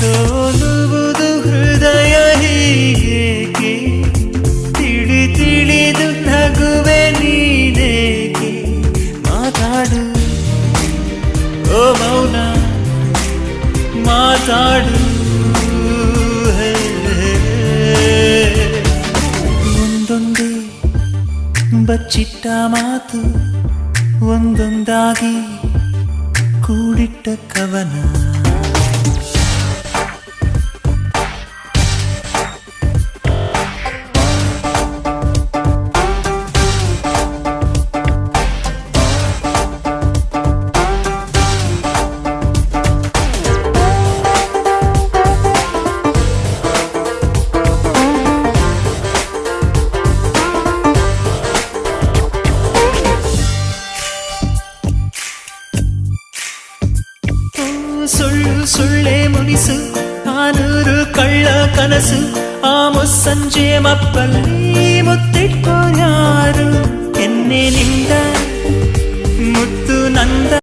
ಸೋಲುವುದು ಹೃದಯ ಹೀಗೇಕೆ ತಿಳಿದು ನಗುವೆ ನೀನೇಕೆ ಮಾತಾಡು ಓ ಮೌನ ಮಾತಾಡು ಒಂದೊಂದೇ ಬಚ್ಚಿಟ್ಟ ಮಾತು ಒಂದೊಂದಾಗಿ ಕೂಡಿಟ್ಟ ಕವನ ಸುಳ್ಳು ಸುಳ್ಳೆ ಮುನಿಸು ನಾನೂರು ಕಳ್ಳ ಕನಸು ಆ ಮುಸ್ಸಂಜೆ ಮಪ್ಪಲ್ಲಿ ಮುತ್ತಿಟ್ಕೋ ಯಾರು ಎನ್ನೆ ನಿಂದ ಮುತ್ತು ನಂದ